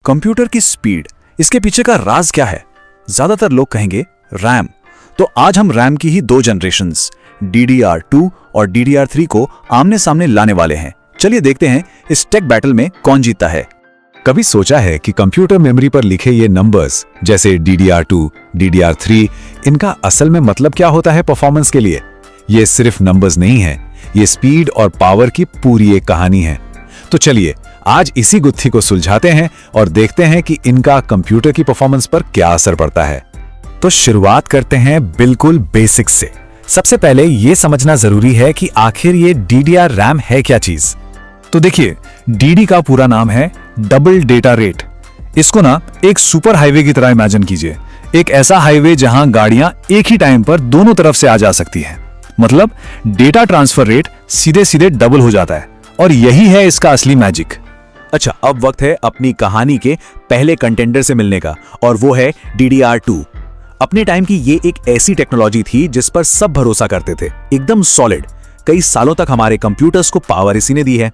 Computer की speed, इसके पीछे का राज क्या है? ज्यादातर लोग कहेंगे रैम। तो आज हम रैम की ही दो जनरेशंस DDR2 और DDR3 को आमने सामने लाने वाले हैं। चलिए देखते हैं इस टेक बैटल में कौन जीतता है। कभी सोचा है कि कंप्यूटर मेमोरी पर लिखे ये नंबर्स जैसे DDR2, DDR3, इनका असल में मतलब क्या होता है परफॉर्मेंस के लिए? ये सिर्फ नंबर्स नहीं है, ये स्पीड और पावर की पूरी एक कहानी है। तो चलिए आज इसी गुत्थी को सुलझाते हैं और देखते हैं कि इनका कंप्यूटर की परफॉर्मेंस पर क्या असर पड़ता है। तो शुरुआत करते हैं बिल्कुल बेसिक्स से। सबसे पहले ये समझना जरूरी है कि आखिर ये DDR रैम है क्या चीज। तो देखिए, DD का पूरा नाम है डबल डेटा रेट। इसको ना एक सुपर हाईवे की तरह इमेजिन कीजिए, एक ऐसा हाईवे जहां गाड़ियां एक ही टाइम पर दोनों तरफ से आ जा सकती हैं। मतलब डेटा ट्रांसफर रेट सीधे सीधे डबल हो जाता है और यही है इसका असली मैजिक। अच्छा, अब वक्त है अपनी कहानी के पहले कंटेंडर से मिलने का, और वो है DDR2। अपने टाइम की ये एक ऐसी टेक्नोलॉजी थी जिस पर सब भरोसा करते थे, एकदम सॉलिड। कई सालों तक हमारे कंप्यूटर्स को पावर इसी ने दी है।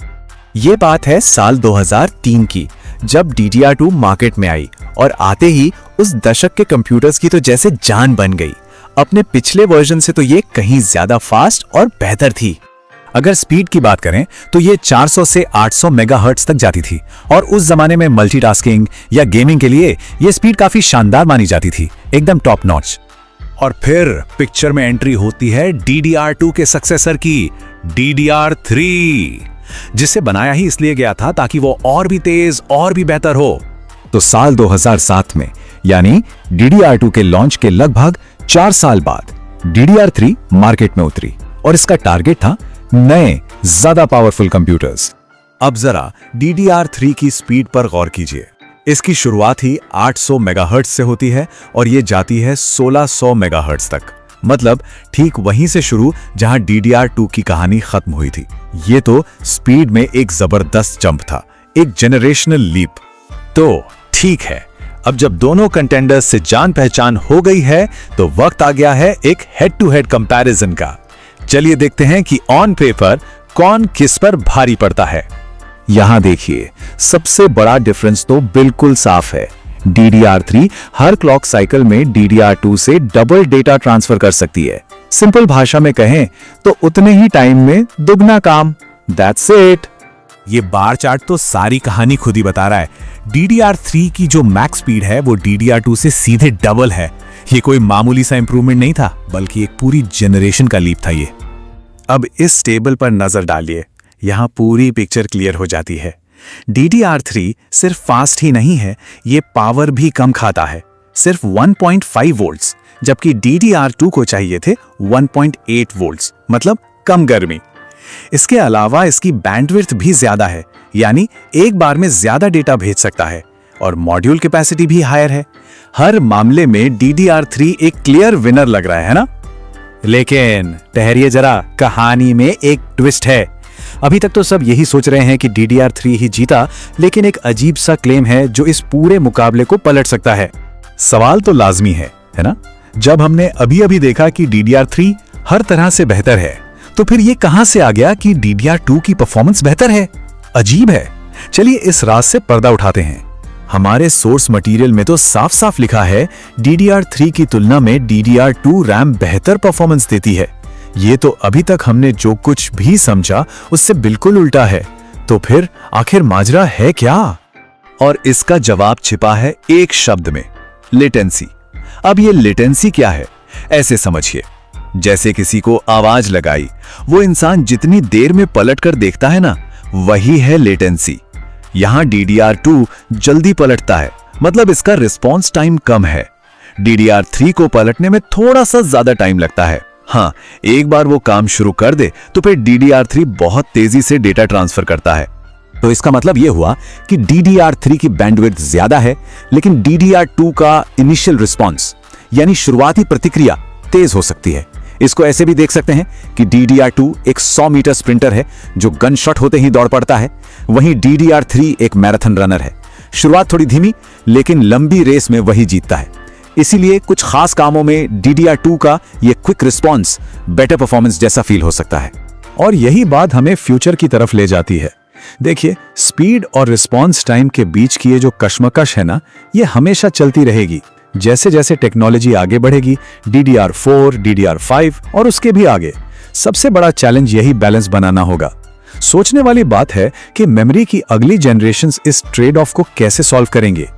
ये बात है साल 2003 की, जब DDR2 मार्केट में आई और आते ही उस दशक के कंप्यूटर्स की तो जैसे जान बन गई। अपने पिछले वर्जन से तो ये कहीं ज्यादा फास्ट और बेहतर थी। अगर स्पीड की बात करें तो ये 400 से 800 मेगाहर्ट्ज तक जाती थी और उस जमाने में मल्टीटास्किंग या गेमिंग के लिए ये स्पीड काफी शानदार मानी जाती थी, एकदम टॉप नॉच। और फिर पिक्चर में एंट्री होती है DDR2 के सक्सेसर की, DDR3, जिसे बनाया ही इसलिए गया था ताकि वो और भी तेज और भी बेहतर हो। तो साल 2007 में, यानी DDR2 के लॉन्च के लगभग 4 साल बाद DDR3 मार्केट में उतरी और इसका टारगेट था नए ज्यादा पावरफुल कंप्यूटर्स। अब जरा DDR3 की स्पीड पर गौर कीजिए। इसकी शुरुआत ही 800 मेगाहर्ट्ज से होती है और ये जाती है 1600 मेगाहर्ट्ज तक। मतलब ठीक वहीं से शुरू जहां DDR2 की कहानी खत्म हुई थी। ये तो स्पीड में एक जबरदस्त जंप था, एक जेनरेशनल लीप। तो ठीक है, अब जब दोनों कंटेंडर्स से जान पहचान हो गई है तो वक्त आ गया है एक हेड टू हेड कंपैरिजन का। चलिए देखते हैं कि ऑन पेपर कौन किस पर भारी पड़ता है। यहां देखिए, सबसे बड़ा डिफरेंस तो बिल्कुल साफ है। DDR3 हर क्लॉक साइकिल में DDR2 से डबल डेटा ट्रांसफर कर सकती है। सिंपल भाषा में कहें तो उतने ही टाइम में दुगना काम। That's it. ये बार चार्ट तो सारी कहानी खुद ही बता रहा है। DDR3 की जो मैक्स स्पीड है वो DDR2 से सीधे डबल है। ये कोई मामूली सा इंप्रूवमेंट नहीं था, बल्कि एक पूरी जनरेशन का लीप था ये। अब इस टेबल पर नजर डालिए, यहां पूरी पिक्चर क्लियर हो जाती है। DDR3 सिर्फ फास्ट ही नहीं है, ये पावर भी कम खाता है, सिर्फ 1.5 वोल्ट्स, जबकि DDR2 को चाहिए थे 1.8 वोल्ट्स, मतलब कम गर्मी। इसके अलावा इसकी बैंडविड्थ भी ज्यादा है, यानी एक बार में ज्यादा डेटा भेज सकता है, और मॉड्यूल कैपेसिटी भी हायर है। हर मामले में DDR3 एक क्लियर विनर लग रहा है ना? लेकिन ठहरिए जरा, कहानी में एक ट्विस्ट है। अभी तक तो सब यही सोच रहे हैं कि DDR3 ही जीता, लेकिन एक अजीब सा क्लेम है जो इस पूरे मुकाबले को पलट सकता है। सवाल तो लाजमी है ना? जब हमने अभी अभी देखा कि DDR3 हर तरह से बेहतर है, तो फिर ये कहां से आ गया कि DDR2 की परफॉर्मेंस बेहतर है? अजीब है। चलिए इस राज से पर्दा उठाते हैं। हमारे सोर्स मटेरियल में तो साफ साफ लिखा है DDR3 की तुलना में DDR2 रैम बेहतर परफॉर्मेंस देती है। ये तो अभी तक हमने जो कुछ भी समझा उससे बिल्कुल उल्टा है। तो फिर आखिर माजरा है क्या? और इसका जवाब छिपा है एक शब्द में, लेटेंसी। अब ये लेटेंसी क्या है? ऐसे समझिए, जैसे किसी को आवाज लगाई, वो इंसान जितनी देर में पलट कर देखता है ना, वही है लेटेंसी। यहां DDR2 जल्दी पलटता है, मतलब इसका रिस्पॉन्स टाइम कम है। DDR3 को पलटने में थोड़ा सा ज्यादा टाइम लगता है। हाँ, एक बार वो काम शुरू कर दे तो फिर DDR3 बहुत तेजी से डेटा ट्रांसफर करता है। तो इसका मतलब यह हुआ कि DDR3 की बैंडविड्थ ज्यादा है, लेकिन DDR2 का इनिशियल रिस्पॉन्स यानी शुरुआती प्रतिक्रिया तेज हो सकती है। इसको ऐसे भी देख सकते हैं कि DDR2 एक 100 मीटर स्प्रिंटर है जो गन शॉट होते ही दौड़ पड़ता है, वहीं DDR3 एक मैराथन रनर है। शुरुआत थोड़ी धीमी, लेकिन लंबी रेस में वही जीतता है। इसीलिए कुछ खास कामों में DDR2 का ये क्विक रिस्पॉन्स बेटर परफॉर्मेंस जैसा फील हो सकता है। और यही बात हमें फ्यूचर की तरफ ले जाती है। देखिए, स्पीड और रिस्पॉन्स टाइम के बीच की ये जो कश्मकश है ना, ये हमेशा चलती रहेगी। जैसे जैसे टेक्नोलॉजी आगे बढ़ेगी, DDR4, DDR5 और उसके भी आगे, सबसे बड़ा चैलेंज यही बैलेंस बनाना होगा। सोचने वाली बात है कि मेमोरी की अगली जनरेशंस इस ट्रेड ऑफ को कैसे सॉल्व करेंगे।